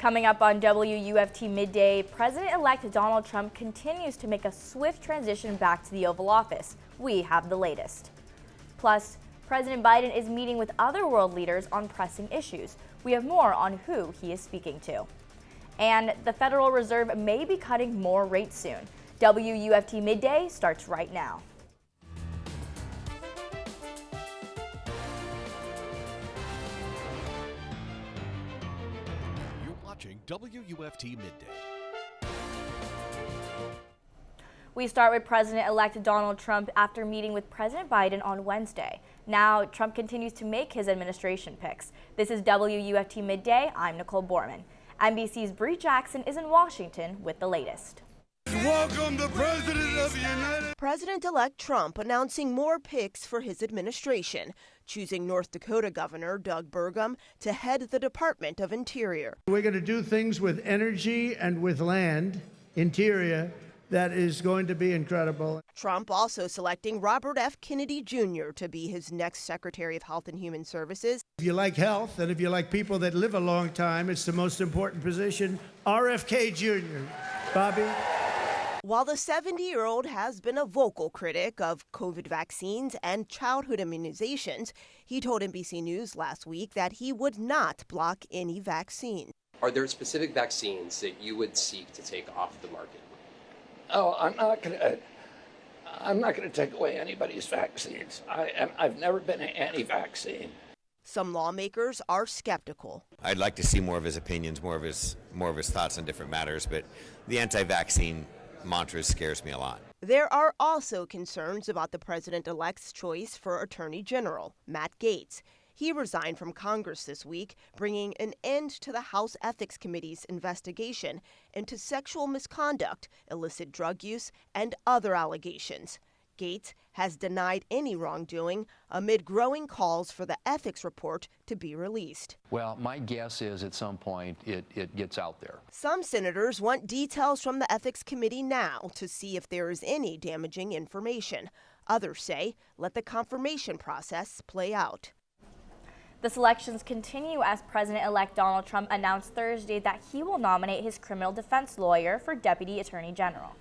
Coming up on WUFT Midday, President-elect Donald Trump continues to make a swift transition back to the Oval Office. We have the latest. Plus, President Biden is meeting with other world leaders on pressing issues. We have more on who he is speaking to. And the Federal Reserve may be cutting more rates soon. WUFT Midday starts right now. WUFT Midday. We start with President-elect Donald Trump after meeting with President Biden on Wednesday. Now, Trump continues to make his administration picks. This is WUFT Midday. I'm Nicole Borman. NBC's Bree Jackson is in Washington with the latest. Welcome the President of the United. President-elect Trump announcing more picks for his administration, choosing North Dakota Governor Doug Burgum to head the Department of Interior. We're going to do things with energy and with land, interior, that is going to be incredible. Trump also selecting Robert F. Kennedy Jr. to be his next Secretary of Health and Human Services. If you like health and if you like people that live a long time, it's the most important position. RFK Jr. Bobby. While the 70-year-old has been a vocal critic of COVID vaccines and childhood immunizations, he told NBC News last week that he would not block any vaccine. Are there specific vaccines that you would seek to take off the market? Oh, I'm not going to take away anybody's vaccines. I've never been anti-vaccine. Some lawmakers are skeptical. I'd like to see more of his opinions, more of his thoughts on different matters, but the anti-vaccine mantra scares me a lot. There are also concerns about the president-elect's choice for Attorney General, Matt Gaetz. He resigned from Congress this week, bringing an end to the House Ethics Committee's investigation into sexual misconduct, illicit drug use, and other allegations. Gaetz has denied any wrongdoing amid growing calls for the ethics report to be released. Well, my guess is at some point it gets out there. Some senators want details from the Ethics Committee now to see if there is any damaging information. Others say let the confirmation process play out. The selections continue as President-elect Donald Trump announced Thursday that he will nominate his criminal defense lawyer for Deputy Attorney General.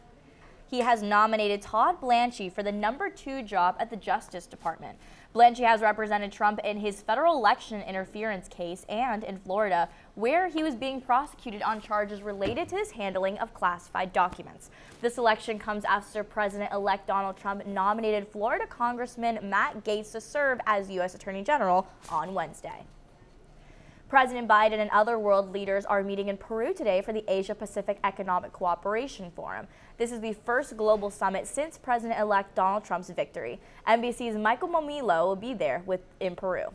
He has nominated Todd Blanchie for the #2 job at the Justice Department. Blanchie has represented Trump in his federal election interference case and in Florida, where he was being prosecuted on charges related to his handling of classified documents. This election comes after President-elect Donald Trump nominated Florida Congressman Matt Gaetz to serve as U.S. Attorney General on Wednesday. President Biden and other world leaders are meeting in Peru today for the Asia-Pacific Economic Cooperation Forum. This is the first global summit since President-elect Donald Trump's victory. NBC's Michael Momilo will be there in Peru.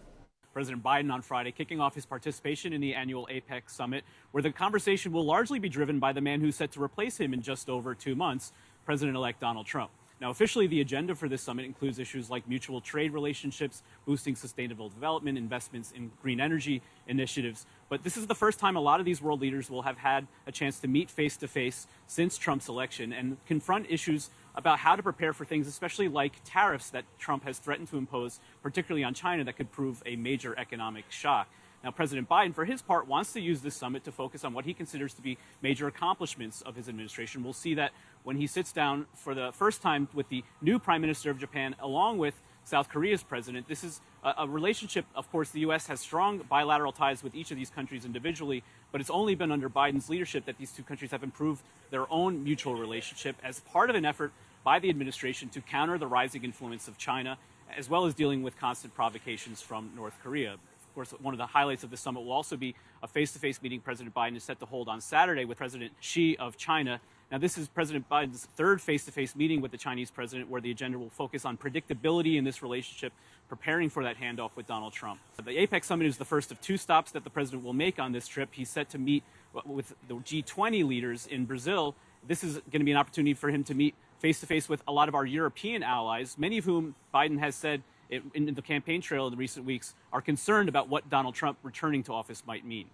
President Biden on Friday kicking off his participation in the annual APEC summit, where the conversation will largely be driven by the man who's set to replace him in just over 2 months, President-elect Donald Trump. Now, officially, the agenda for this summit includes issues like mutual trade relationships, boosting sustainable development, investments in green energy initiatives. But this is the first time a lot of these world leaders will have had a chance to meet face-to-face since Trump's election and confront issues about how to prepare for things, especially like tariffs that Trump has threatened to impose, particularly on China, that could prove a major economic shock. Now, President Biden, for his part, wants to use this summit to focus on what he considers to be major accomplishments of his administration. We'll see that when he sits down for the first time with the new Prime Minister of Japan, along with South Korea's president. This is a relationship, of course, the U.S. has strong bilateral ties with each of these countries individually, but it's only been under Biden's leadership that these two countries have improved their own mutual relationship as part of an effort by the administration to counter the rising influence of China, as well as dealing with constant provocations from North Korea. Of course, one of the highlights of the summit will also be a face-to-face meeting President Biden is set to hold on Saturday with President Xi of China. Now, this is President Biden's third face-to-face meeting with the Chinese president, where the agenda will focus on predictability in this relationship, preparing for that handoff with Donald Trump. The APEC summit is the first of 2 stops that the president will make on this trip. He's set to meet with the G20 leaders in Brazil. This is going to be an opportunity for him to meet face-to-face with a lot of our European allies, many of whom Biden has said in the campaign trail in the recent weeks are concerned about what Donald Trump returning to office might mean.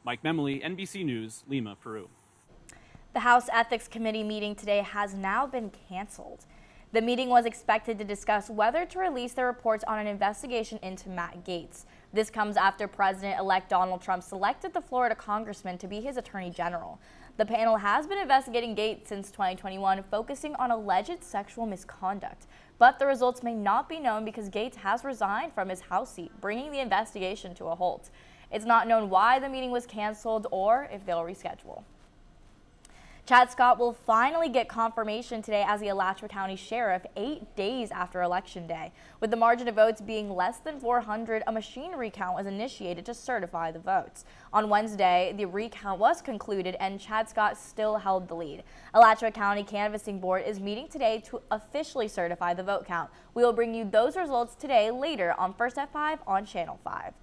Mike Memoli, NBC News, Lima, Peru. The House Ethics Committee meeting today has now been canceled. The meeting was expected to discuss whether to release the reports on an investigation into Matt Gaetz. This comes after President-elect Donald Trump selected the Florida congressman to be his attorney general. The panel has been investigating Gaetz since 2021, focusing on alleged sexual misconduct. But the results may not be known because Gaetz has resigned from his House seat, bringing the investigation to a halt. It's not known why the meeting was canceled or if they'll reschedule. Chad Scott will finally get confirmation today as the Alachua County Sheriff 8 days after Election Day. With the margin of votes being less than 400, a machine recount was initiated to certify the votes. On Wednesday, the recount was concluded and Chad Scott still held the lead. Alachua County Canvassing Board is meeting today to officially certify the vote count. We will bring you those results today later on First at 5 on Channel 5.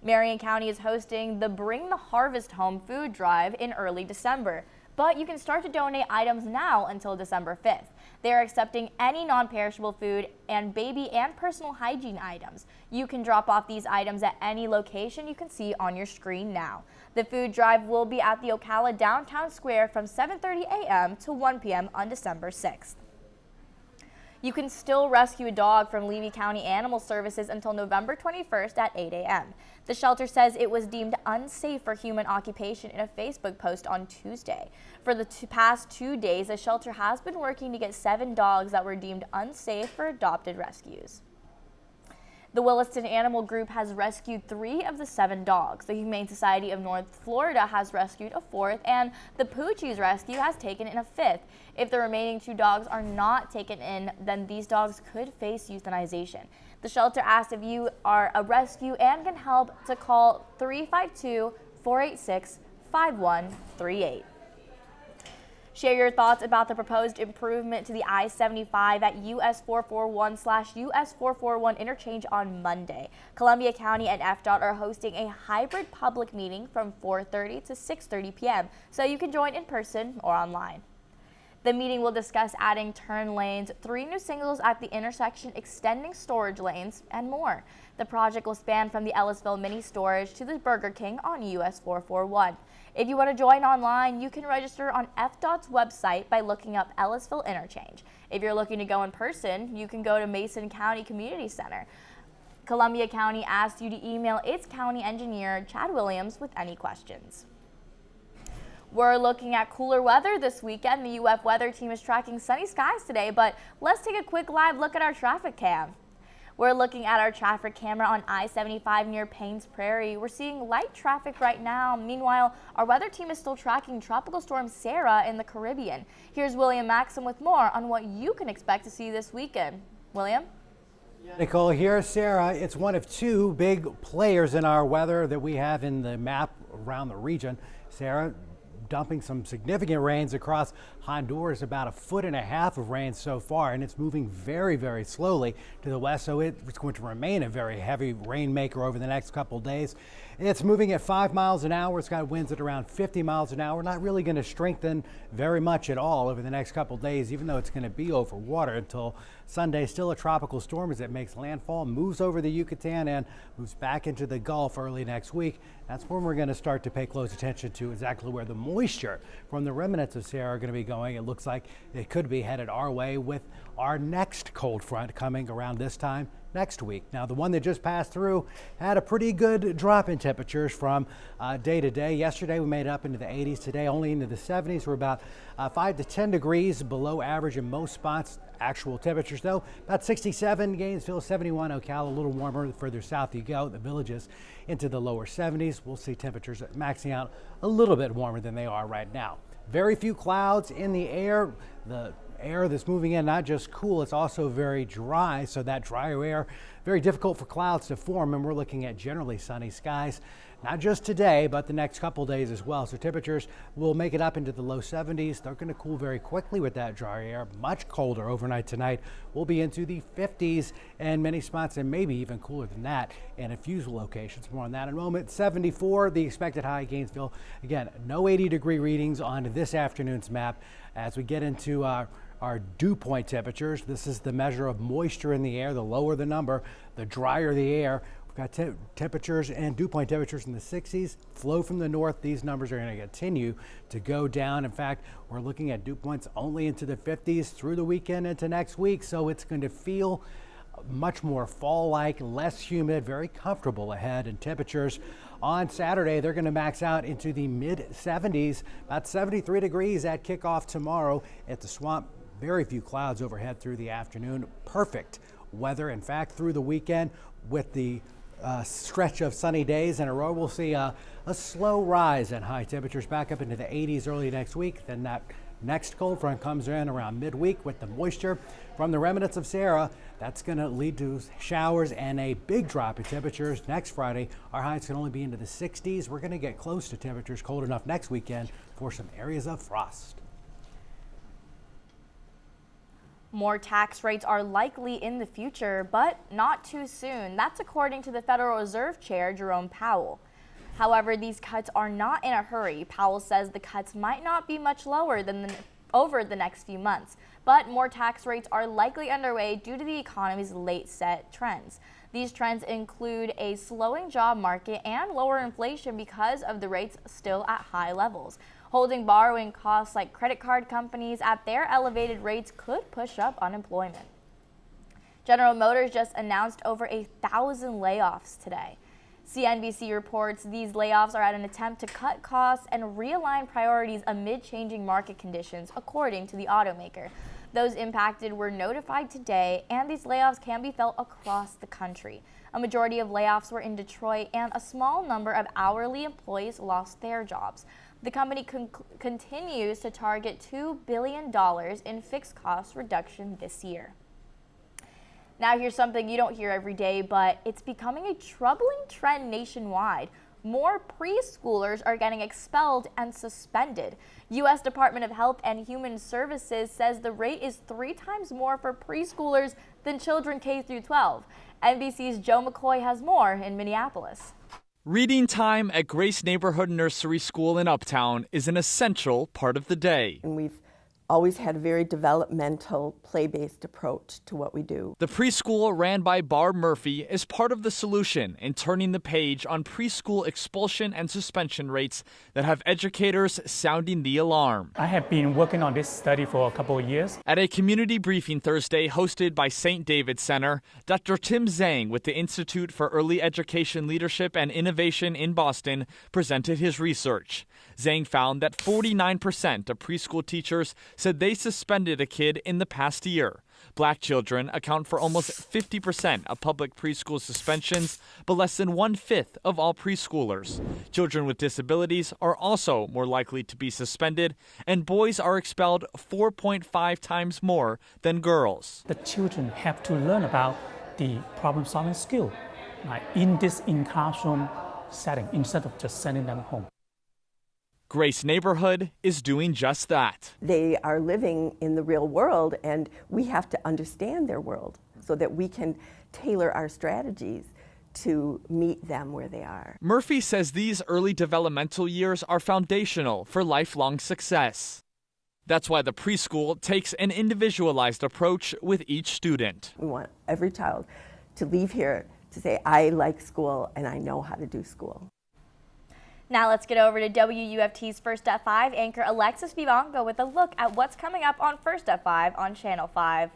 Marion County is hosting the Bring the Harvest Home food drive in early December. But you can start to donate items now until December 5th. They are accepting any non-perishable food and baby and personal hygiene items. You can drop off these items at any location you can see on your screen now. The food drive will be at the Ocala Downtown Square from 7:30 a.m. to 1 p.m. on December 6th. You can still rescue a dog from Levy County Animal Services until November 21st at 8 a.m. The shelter says it was deemed unsafe for human occupation in a Facebook post on Tuesday. For the past 2 days, the shelter has been working to get 7 dogs that were deemed unsafe for adopted rescues. The Williston Animal Group has rescued 3 of the 7 dogs. The Humane Society of North Florida has rescued a 4th, and the Poochie's Rescue has taken in a 5th. If the remaining 2 dogs are not taken in, then these dogs could face euthanization. The shelter asked if you are a rescue and can help to call 352-486-5138. Share your thoughts about the proposed improvement to the I-75 at US 441/US 441 interchange on Monday. Columbia County and FDOT are hosting a hybrid public meeting from 4:30 to 6:30 p.m., so you can join in person or online. The meeting will discuss adding turn lanes, 3 new signals at the intersection, extending storage lanes, and more. The project will span from the Ellisville mini storage to the Burger King on US 441. If you want to join online, you can register on FDOT's website by looking up Ellisville Interchange. If you're looking to go in person, you can go to Mason County Community Center. Columbia County asked you to email its county engineer, Chad Williams, with any questions. We're looking at cooler weather this weekend. The UF weather team is tracking sunny skies today, but let's take a quick live look at our traffic cam. We're looking at our traffic camera on I-75 near Paynes Prairie. We're seeing light traffic right now. Meanwhile, our weather team is still tracking Tropical Storm Sarah in the Caribbean. Here's William Maxham with more on what you can expect to see this weekend. William? Nicole here. Sarah, it's one of 2 big players in our weather that we have in the map around the region. Sarah, dumping some significant rains across Honduras, about 1.5 feet of rain so far, and it's moving very, very slowly to the west, so it's going to remain a very heavy rainmaker over the next couple days. It's moving at 5 miles an hour. It's got winds at around 50 miles an hour. Not really going to strengthen very much at all over the next couple days, even though it's going to be over water until Sunday. Still a tropical storm as it makes landfall, moves over the Yucatan and moves back into the Gulf early next week. That's when we're going to start to pay close attention to exactly where the moisture from the remnants of Sarah are going to be going. It looks like it could be headed our way with our next cold front coming around this time next week. Now, the one that just passed through had a pretty good drop in temperatures from day to day. Yesterday, we made it up into the 80s. Today, only into the 70s. We're about 5 to 10 degrees below average in most spots. Actual temperatures, though, about 67 Gainesville, 71 Ocala, a little warmer the further south you go. The Villages into the lower 70s. We'll see temperatures maxing out a little bit warmer than they are right now. Very few clouds in the air. The air that's moving in, not just cool, it's also very dry, so that drier air, very difficult for clouds to form, and we're looking at generally sunny skies, not just today, but the next couple days as well. So temperatures will make it up into the low 70s. They're going to cool very quickly with that dry air. Much colder overnight tonight. We'll be into the 50s in many spots, and maybe even cooler than that in a few locations. More on that in a moment. 74, the expected high Gainesville. Again, no 80-degree readings on this afternoon's map. As we get into our dew point temperatures, this is the measure of moisture in the air. The lower the number, the drier the air. We've got temperatures and dew point temperatures in the 60s. Flow from the north, these numbers are going to continue to go down. In fact, we're looking at dew points only into the 50s through the weekend into next week, so it's going to feel much more fall-like, less humid, very comfortable ahead. And temperatures on Saturday, they're going to max out into the mid-70s, about 73 degrees at kickoff tomorrow at the Swamp. Very few clouds overhead through the afternoon. Perfect weather, in fact, through the weekend with the stretch of sunny days in a row. We'll see a slow rise in high temperatures back up into the 80s early next week. Then that next cold front comes in around midweek with the moisture from the remnants of Sarah. That's going to lead to showers and a big drop in temperatures next Friday. Our highs can only be into the 60s. We're going to get close to temperatures cold enough next weekend for some areas of frost. More tax rates are likely in the future, but not too soon. That's according to the Federal Reserve Chair, Jerome Powell. However, these cuts are not in a hurry. Powell says the cuts might not be much lower than over the next few months, but more tax rates are likely underway due to the economy's late set trends. These trends include a slowing job market and lower inflation because of the rates still at high levels. Holding borrowing costs like credit card companies at their elevated rates could push up unemployment. General Motors just announced over 1,000 layoffs today. CNBC reports these layoffs are at an attempt to cut costs and realign priorities amid changing market conditions, according to the automaker. Those impacted were notified today, and these layoffs can be felt across the country. A majority of layoffs were in Detroit, and a small number of hourly employees lost their jobs. The company continues to target $2 billion in fixed cost reduction this year. Now here's something you don't hear every day, but it's becoming a troubling trend nationwide. More preschoolers are getting expelled and suspended. U.S. Department of Health and Human Services says the rate is 3 times more for preschoolers than children K through 12. NBC's Joe McCoy has more in Minneapolis. Reading time at Grace Neighborhood Nursery School in Uptown is an essential part of the day. And we've always had a very developmental, play-based approach to what we do. The preschool ran by Barb Murphy is part of the solution in turning the page on preschool expulsion and suspension rates that have educators sounding the alarm. I have been working on this study for a couple of years. At a community briefing Thursday hosted by St. David's Center, Dr. Tim Zhang with the Institute for Early Education Leadership and Innovation in Boston presented his research. Zhang found that 49% of preschool teachers said they suspended a kid in the past year. Black children account for almost 50% of public preschool suspensions, but less than 1/5 of all preschoolers. Children with disabilities are also more likely to be suspended, and boys are expelled 4.5 times more than girls. The children have to learn about the problem-solving skill in this in-classroom setting instead of just sending them home. Grace Neighborhood is doing just that. They are living in the real world, and we have to understand their world so that we can tailor our strategies to meet them where they are. Murphy says these early developmental years are foundational for lifelong success. That's why the preschool takes an individualized approach with each student. We want every child to leave here to say, I like school and I know how to do school. Now let's get over to WUFT's First at 5 anchor Alexis Vivanco with a look at what's coming up on First at 5 on Channel 5.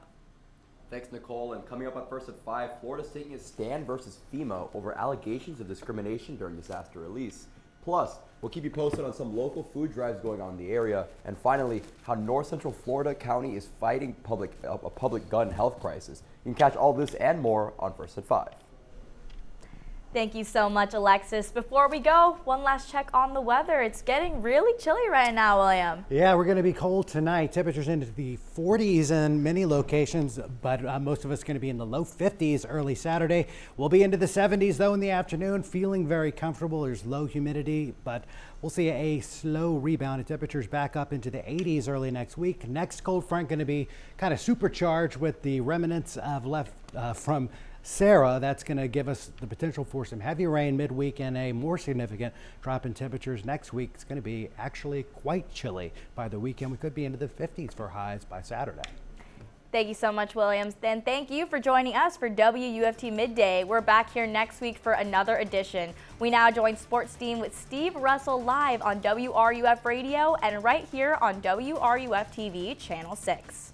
Thanks, Nicole. And coming up on First at 5, Florida's taking a stand versus FEMA over allegations of discrimination during disaster release. Plus, we'll keep you posted on some local food drives going on in the area. And finally, how North Central Florida County is fighting a public gun health crisis. You can catch all this and more on First at 5. Thank you so much, Alexis. Before we go, one last check on the weather. It's getting really chilly right now, William. Yeah, we're going to be cold tonight. Temperatures into the 40s in many locations, but most of us going to be in the low 50s early Saturday. We'll be into the 70s, though, in the afternoon, feeling very comfortable. There's low humidity, but we'll see a slow rebound in temperatures back up into the 80s early next week. Next cold front going to be kind of supercharged with the remnants of left from Sarah. That's going to give us the potential for some heavy rain midweek and a more significant drop in temperatures next week. It's going to be actually quite chilly by the weekend. We could be into the 50s for highs by Saturday. Thank you so much, Williams. And thank you for joining us for WUFT Midday. We're back here next week for another edition. We now join Sports Team with Steve Russell live on WRUF Radio and right here on WRUF-TV Channel 6.